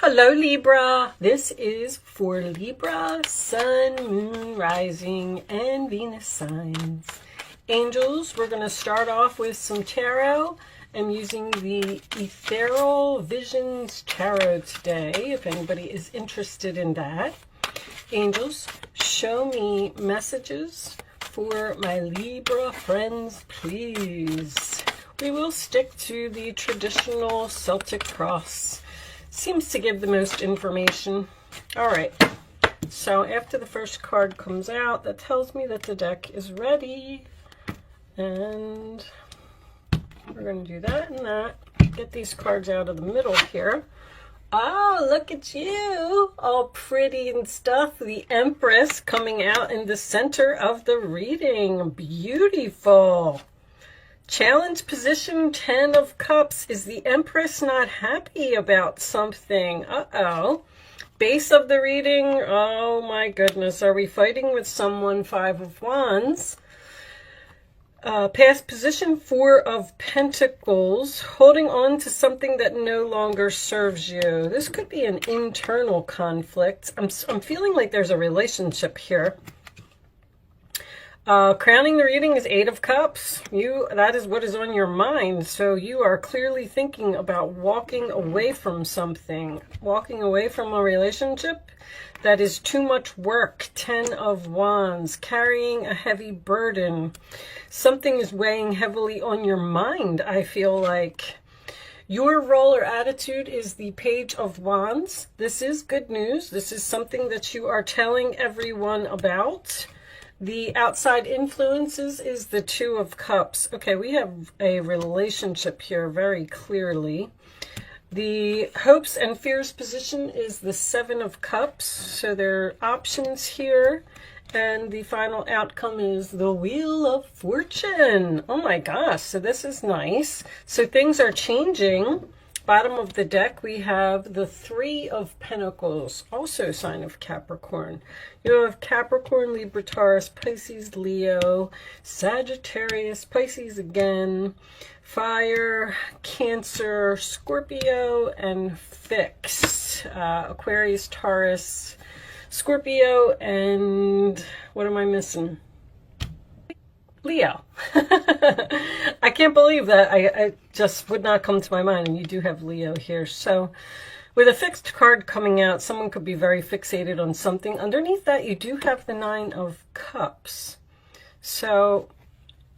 Hello Libra, this is for Libra, Sun, Moon, Rising, and Venus signs. Angels, we're going to start off with some tarot. I'm using the Ethereal Visions Tarot today, if anybody is interested in that. Angels, show me messages for my Libra friends, please. We will stick to the traditional Celtic cross. Seems to give the most information. All right, so after the first card comes out, that tells me that the deck is ready. And we're going to do that and that. Get these cards out of the middle here. Oh, look at you, all pretty and stuff. The Empress coming out in the center of the reading. Beautiful. Challenge position, 10 of Cups. Is the Empress not happy about something? Uh-oh. Base of the reading, oh my goodness. Are we fighting with someone? 5 of Wands. Past position, 4 of Pentacles. Holding on to something that no longer serves you. This could be an internal conflict. I'm feeling like there's a relationship here. Crowning the reading is 8 of Cups. That is what is on your mind. So you are clearly thinking about walking away from something, walking away from a relationship that is too much work. 10 of Wands, carrying a heavy burden. Something is weighing heavily on your mind, I feel like. Your role or attitude is the Page of Wands. This is good news. This is something that you are telling everyone about. The outside influences is the 2 of Cups. Okay, we have a relationship here very clearly. The hopes and fears position is the 7 of Cups. So there are options here. And the final outcome is the Wheel of Fortune. Oh my gosh, so this is nice. So things are changing. Bottom of the deck, we have the 3 of Pentacles, also sign of Capricorn. You have Capricorn, Libra, Taurus, Pisces, Leo, Sagittarius, Pisces again, Fire, Cancer, Scorpio, and Fixed. Aquarius, Taurus, Scorpio, and what am I missing? Leo. I can't believe that. I just would not come to my mind, and you do have Leo here. So with a fixed card coming out, someone could be very fixated on something. Underneath that, you do have the 9 of Cups. So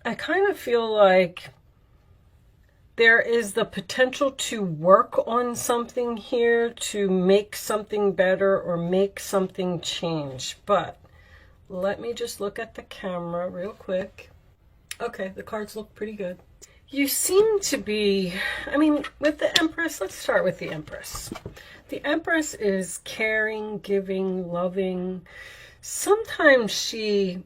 I kind of feel like there is the potential to work on something here, to make something better or make something change. But let me just look at the camera real quick. Okay, the cards look pretty good. You seem to be, I mean, with the Empress, let's start with the Empress. The Empress is caring, giving, loving. Sometimes she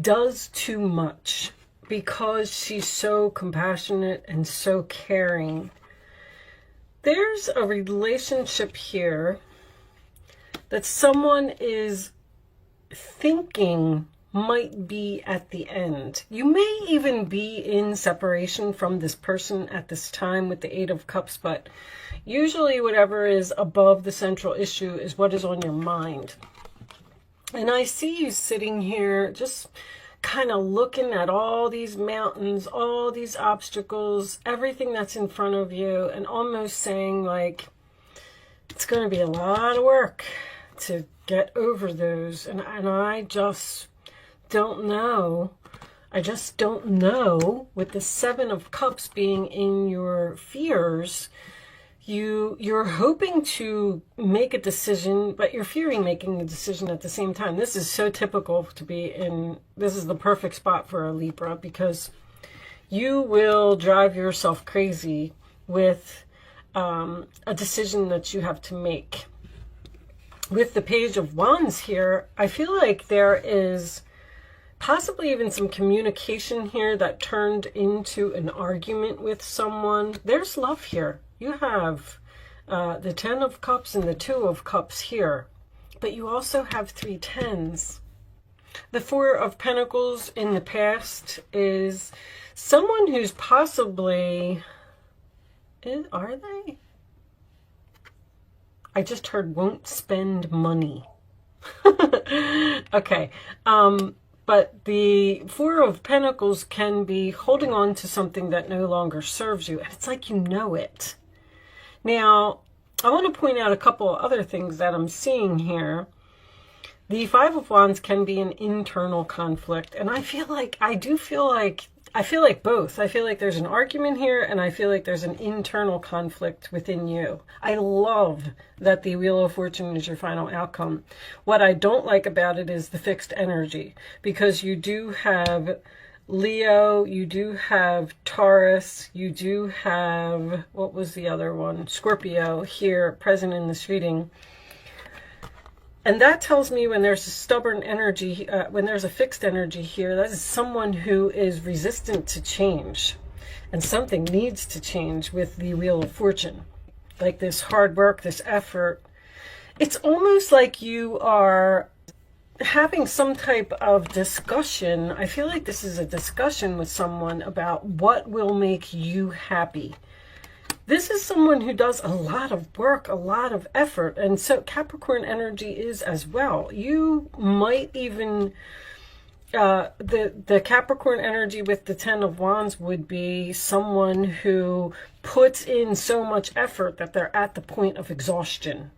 does too much because she's so compassionate and so caring. There's a relationship here that someone is thinking might be at the end. You may even be in separation from this person at this time with the 8 of Cups, but usually whatever is above the central issue is what is on your mind. And I see you sitting here just kind of looking at all these mountains, all these obstacles, everything that's in front of you, and almost saying like, it's going to be a lot of work to get over those. And I just don't know. I just don't know. With the 7 of Cups being in your fears, you're hoping to make a decision, but you're fearing making a decision at the same time. This is so typical to be in. This is the perfect spot for a Libra, because you will drive yourself crazy with a decision that you have to make. With the Page of Wands here, I feel like there is possibly even some communication here that turned into an argument with someone. There's love here. You have the 10 of Cups and the 2 of Cups here, but you also have 3 10s. The 4 of Pentacles in the past is someone who's possibly, are they? I just heard won't spend money. Okay. But the Four of Pentacles can be holding on to something that no longer serves you. And it's like you know it. Now, I want to point out a couple of other things that I'm seeing here. The Five of Wands can be an internal conflict. And I feel like both. I feel like there's an argument here, and I feel like there's an internal conflict within you. I love that the Wheel of Fortune is your final outcome. What I don't like about it is the fixed energy, because you do have Leo, you do have Taurus, you do have, what was the other one? Scorpio here present in this reading. And that tells me when there's a stubborn energy, when there's a fixed energy here, that is someone who is resistant to change. And something needs to change with the Wheel of Fortune. Like this hard work, this effort. It's almost like you are having some type of discussion. I feel like this is a discussion with someone about what will make you happy. This is someone who does a lot of work, a lot of effort. And so Capricorn energy is as well. You might even, the Capricorn energy with the Ten of Wands would be someone who puts in so much effort that they're at the point of exhaustion.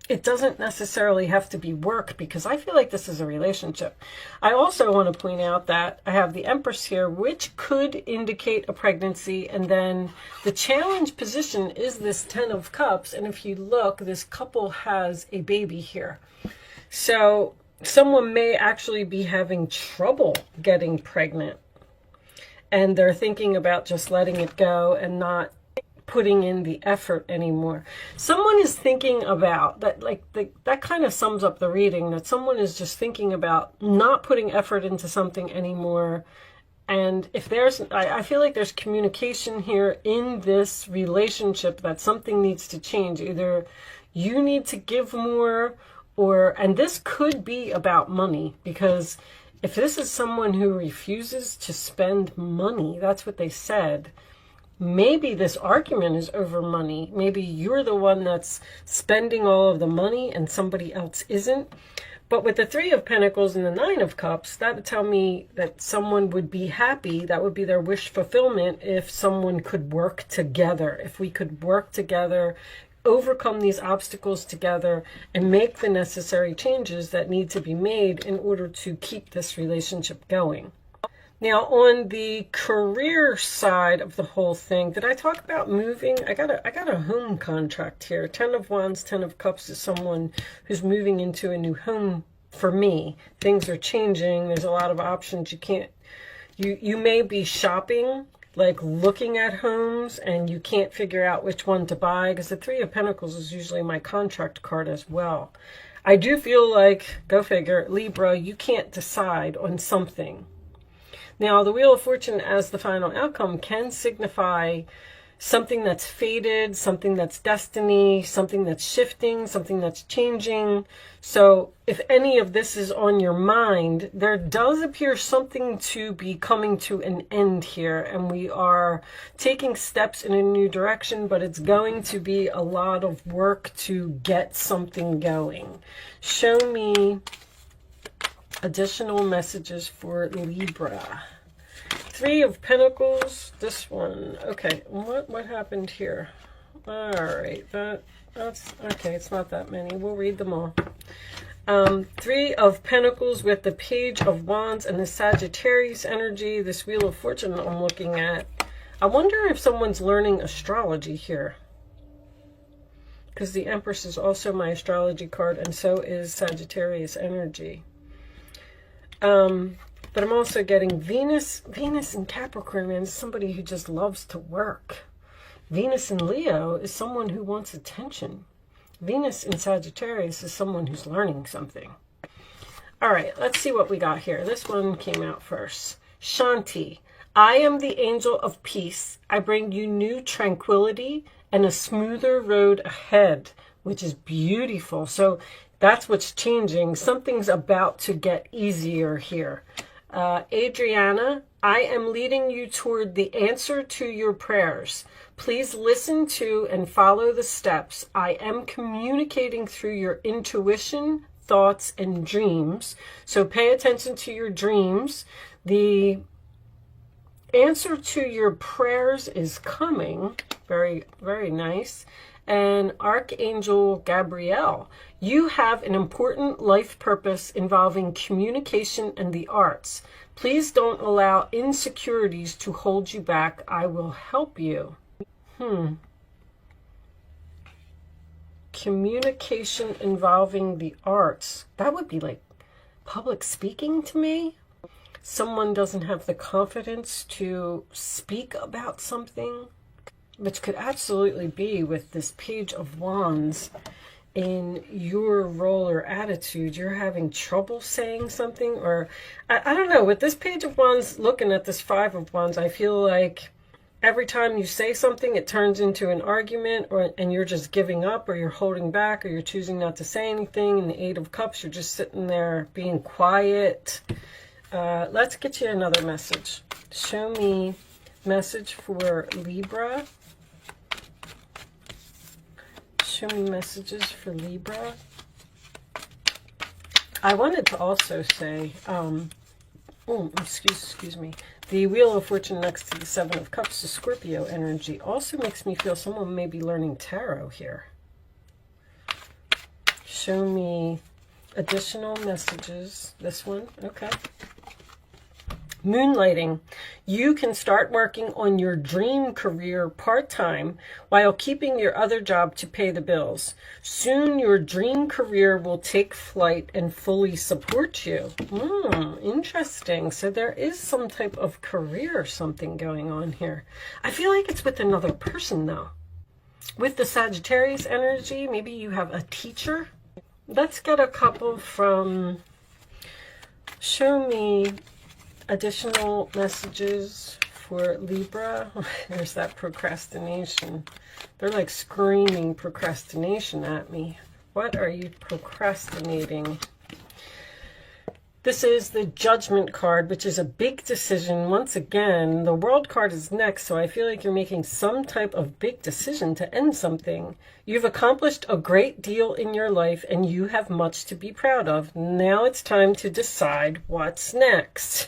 It doesn't necessarily have to be work, because I feel like this is a relationship. I also want to point out that I have the Empress here, which could indicate a pregnancy. And then the challenge position is this Ten of Cups. And if you look, this couple has a baby here. So someone may actually be having trouble getting pregnant. And they're thinking about just letting it go and not putting in the effort anymore. Someone is thinking about that, like that kind of sums up the reading, that someone is just thinking about not putting effort into something anymore. And if there's, I feel like there's communication here in this relationship that something needs to change. Either you need to give more, and this could be about money, because if this is someone who refuses to spend money, that's what they said. Maybe this argument is over money. Maybe you're the one that's spending all of the money and somebody else isn't. But with the Three of Pentacles and the Nine of Cups, that would tell me that someone would be happy. That would be their wish fulfillment if someone could work together. If we could work together, overcome these obstacles together, and make the necessary changes that need to be made in order to keep this relationship going. Now, on the career side of the whole thing, did I talk about moving? I got a home contract here. Ten of Wands, Ten of Cups is someone who's moving into a new home for me. Things are changing. There's a lot of options. You may be shopping, like looking at homes, and you can't figure out which one to buy, because the Three of Pentacles is usually my contract card as well. I do feel like, go figure, Libra, you can't decide on something. Now, the Wheel of Fortune as the final outcome can signify something that's fated, something that's destiny, something that's shifting, something that's changing. So if any of this is on your mind, there does appear something to be coming to an end here, and we are taking steps in a new direction, but it's going to be a lot of work to get something going. Show me additional messages for Libra. Three of Pentacles, this one. Okay, what happened here? All right, that's okay. It's not that many. We'll read them all. Three of Pentacles with the Page of Wands and the Sagittarius energy. This Wheel of Fortune I'm looking at. I wonder if someone's learning astrology here, because the Empress is also my astrology card, and so is Sagittarius energy. But I'm also getting Venus in Capricorn, man, is somebody who just loves to work. Venus in Leo is someone who wants attention. Venus in Sagittarius is someone who's learning something. All right, let's see what we got here. This one came out first. Shanti, I am the angel of peace. I bring you new tranquility and a smoother road ahead, which is beautiful. So that's what's changing. Something's about to get easier here. Adriana, I am leading you toward the answer to your prayers. Please listen to and follow the steps. I am communicating through your intuition, thoughts, and dreams. So pay attention to your dreams. The answer to your prayers is coming. Very, very nice. And Archangel Gabriel, you have an important life purpose involving communication and the arts. Please don't allow insecurities to hold you back. I will help you. Communication involving the arts. That would be like public speaking to me. Someone doesn't have the confidence to speak about something, which could absolutely be with this Page of Wands in your role or attitude. You're having trouble saying something, or I don't know. With this Page of Wands, looking at this Five of Wands, I feel like every time you say something, it turns into an argument, and you're just giving up, or you're holding back, or you're choosing not to say anything. In the Eight of Cups, you're just sitting there being quiet. Let's get you another message. Show me message for Libra. Show me messages for Libra. I wanted to also say, excuse me. The Wheel of Fortune next to the Seven of Cups, the Scorpio energy, also makes me feel someone may be learning tarot here. Show me additional messages. This one, okay. Moonlighting. You can start working on your dream career part-time while keeping your other job to pay the bills. Soon your dream career will take flight and fully support you. Interesting. So there is some type of career or something going on here. I feel like it's with another person though. With the Sagittarius energy, maybe you have a teacher. Let's get a couple from, show me additional messages for Libra. There's that procrastination. They're like screaming procrastination at me. What are you procrastinating? This is the Judgment card, which is a big decision. Once again, the World card is next, so I feel like you're making some type of big decision to end something. You've accomplished a great deal in your life, and you have much to be proud of. Now it's time to decide what's next.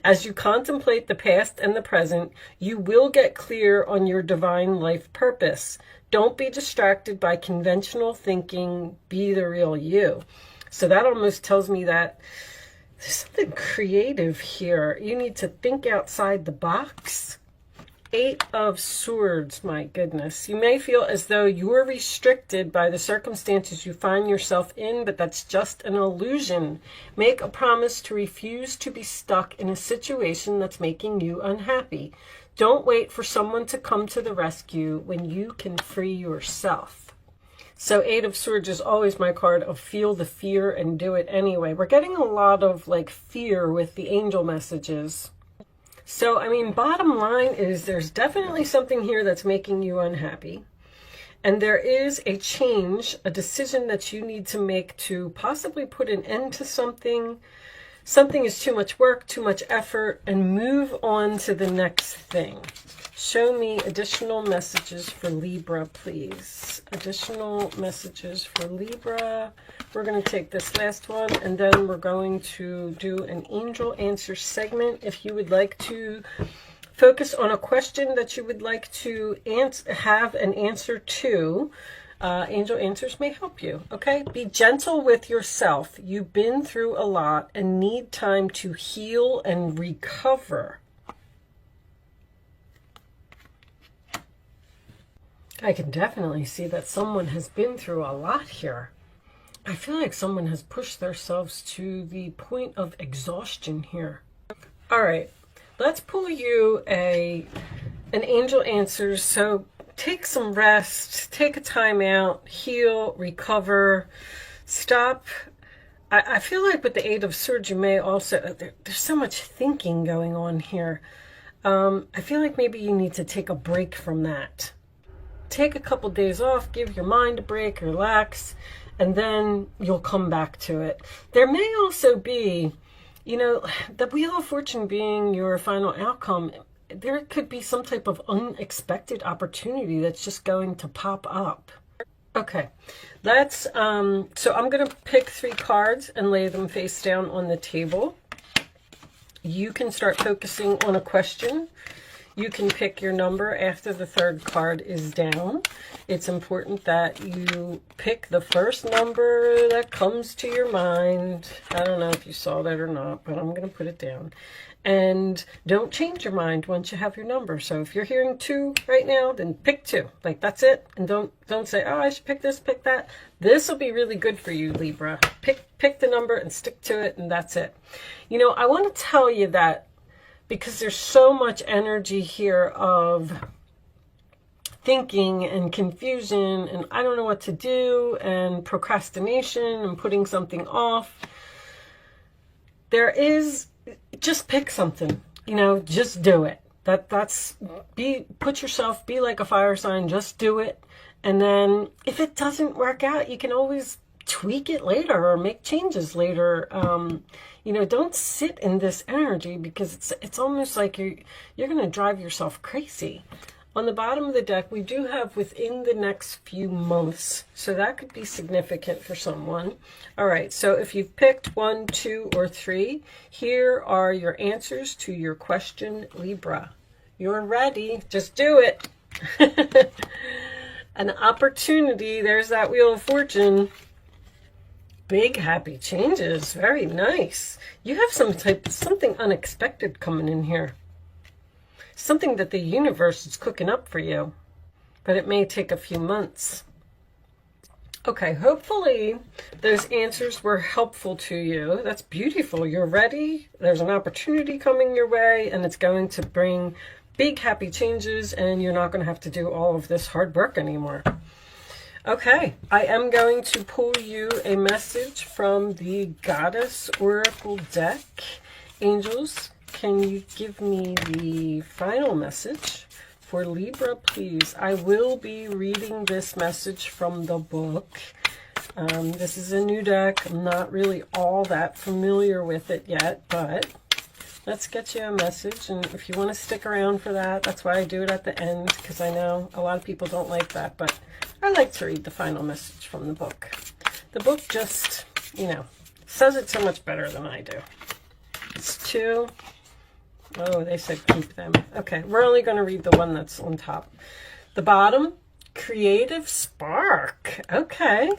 As you contemplate the past and the present, you will get clear on your divine life purpose. Don't be distracted by conventional thinking. Be the real you. So that almost tells me that there's something creative here. You need to think outside the box. Eight of Swords, my goodness. You may feel as though you're restricted by the circumstances you find yourself in, but that's just an illusion. Make a promise to refuse to be stuck in a situation that's making you unhappy. Don't wait for someone to come to the rescue when you can free yourself. So Eight of Swords is always my card of feel the fear and do it anyway. We're getting a lot of like fear with the angel messages. So, I mean, bottom line is there's definitely something here that's making you unhappy. And there is a change, a decision that you need to make to possibly put an end to something. Something is too much work, too much effort, and move on to the next thing. Show me additional messages for Libra, please. Additional messages for Libra. We're going to take this last one, and then we're going to do an angel answer segment. If you would like to focus on a question that you would like to have an answer to, angel answers may help you, okay? Be gentle with yourself. You've been through a lot and need time to heal and recover. I can definitely see that someone has been through a lot here. I feel like someone has pushed themselves to the point of exhaustion here. All right, let's pull you an angel answers. So take some rest, take a time out, heal, recover, stop. I feel like with the Eight of Swords, you may also, there's so much thinking going on here. I feel like maybe you need to take a break from that. Take a couple days off, give your mind a break, relax, and then you'll come back to it. There may also be You know, the Wheel of Fortune being your final outcome, there could be some type of unexpected opportunity that's just going to pop up. Okay, let's, so I'm going to pick 3 cards and lay them face down on the table. You can start focusing on a question. You can pick your number after the 3rd card is down. It's important that you pick the first number that comes to your mind. I don't know if you saw that or not, but I'm going to put it down. And don't change your mind once you have your number. So if you're hearing 2 right now, then pick 2. Like, that's it. And don't say, oh, I should pick this, pick that. This will be really good for you, Libra. Pick the number and stick to it, and that's it. You know, I want to tell you that because there's so much energy here of thinking and confusion and I don't know what to do and procrastination and putting something off. There is, just pick something, you know, just do it. Put yourself, be like a fire sign, just do it. And then if it doesn't work out, you can always tweak it later or make changes later. You know, don't sit in this energy because it's almost like you're going to drive yourself crazy. On the bottom of the deck, we do have within the next few months. So that could be significant for someone. All right, so if you've picked 1, 2, or 3, here are your answers to your question, Libra. You're ready. Just do it. An opportunity. There's that Wheel of Fortune. Big happy changes. Very nice. You have something unexpected coming in here. Something that the universe is cooking up for you. But it may take a few months. Okay, hopefully those answers were helpful to you. That's beautiful. You're ready. There's an opportunity coming your way, and it's going to bring big happy changes, and you're not going to have to do all of this hard work anymore. Okay, I am going to pull you a message from the Goddess Oracle deck. Angels, can you give me the final message for Libra, please? I will be reading this message from the book. This is a new deck. I'm not really all that familiar with it yet, but let's get you a message. And if you want to stick around for that, that's why I do it at the end, because I know a lot of people don't like that, but I like to read the final message from the book. The book just, you know, says it so much better than I do. It's 2. Oh, they said keep them. Okay, we're only going to read the one that's on top. The bottom, creative spark. Okay,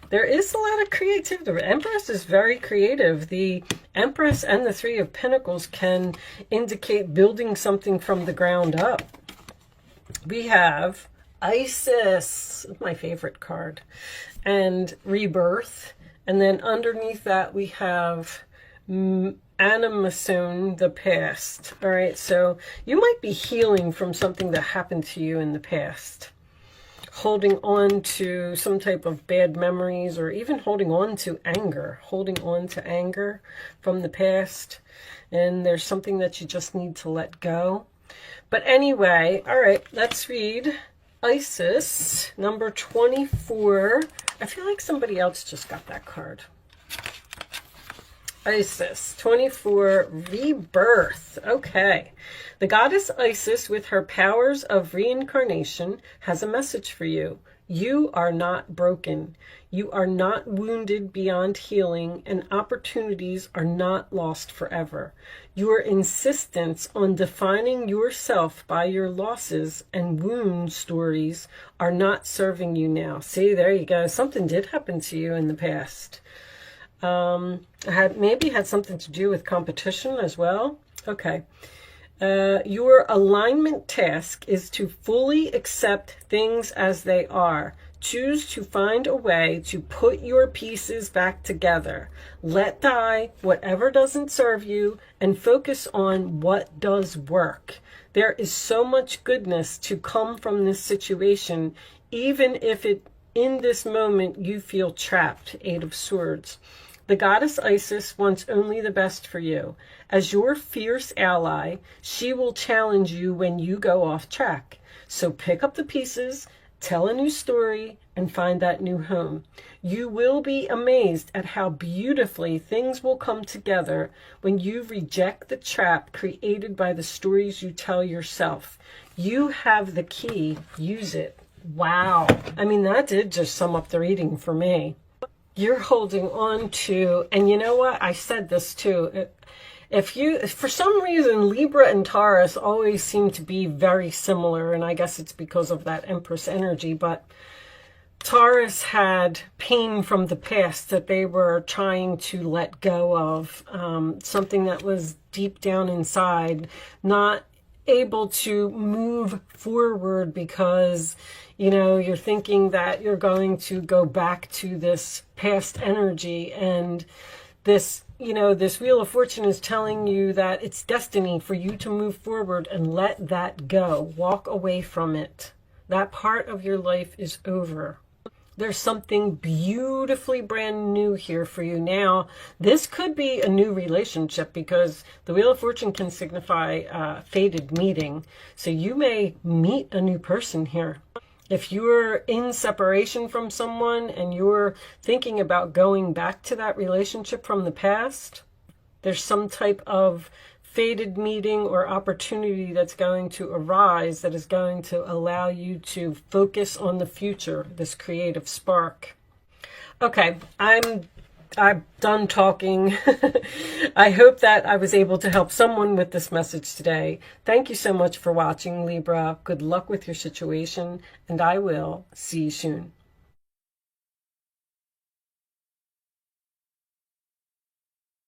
there is a lot of creativity. The Empress is very creative. The Empress and the 3 of Pentacles can indicate building something from the ground up. We have Isis, my favorite card, and rebirth. And then underneath that we have Animation, the past. All right, so you might be healing from something that happened to you in the past. Holding on to some type of bad memories, or even holding on to anger. Holding on to anger from the past. And there's something that you just need to let go. But anyway, all right, let's read Isis, number 24. I feel like somebody else just got that card. Isis, 24, rebirth. Okay. The goddess Isis, with her powers of reincarnation, has a message for you. You are not broken. You are not wounded beyond healing, and opportunities are not lost forever. Your insistence on defining yourself by your losses and wound stories are not serving you now. See, there you go. Something did happen to you in the past. Maybe had something to do with competition as well. Okay. Your alignment task is to fully accept things as they are. Choose to find a way to put your pieces back together. Let die whatever doesn't serve you and focus on what does work. There is so much goodness to come from this situation, even if in this moment you feel trapped. 8 of Swords. The goddess Isis wants only the best for you. As your fierce ally, she will challenge you when you go off track. So pick up the pieces, tell a new story, and find that new home. You will be amazed at how beautifully things will come together when you reject the trap created by the stories you tell yourself. You have the key. Use it. Wow. I mean, that did just sum up the reading for me. You're holding on to, and you know what? I said this too. If for some reason, Libra and Taurus always seem to be very similar, and I guess it's because of that Empress energy, but Taurus had pain from the past that they were trying to let go of, something that was deep down inside, not able to move forward because, you know, you're thinking that you're going to go back to this past energy, and this, you know, this Wheel of Fortune is telling you that it's destiny for you to move forward and let that go. Walk away from it. That part of your life is over. There's something beautifully brand new here for you now. This could be a new relationship because the Wheel of Fortune can signify fated meeting. So you may meet a new person here. If you're in separation from someone and you're thinking about going back to that relationship from the past, there's some type of fated meeting or opportunity that's going to arise that is going to allow you to focus on the future, this creative spark. Okay, I'm done talking. I hope that I was able to help someone with this message today. Thank you so much for watching, Libra. Good luck with your situation, and I will see you soon.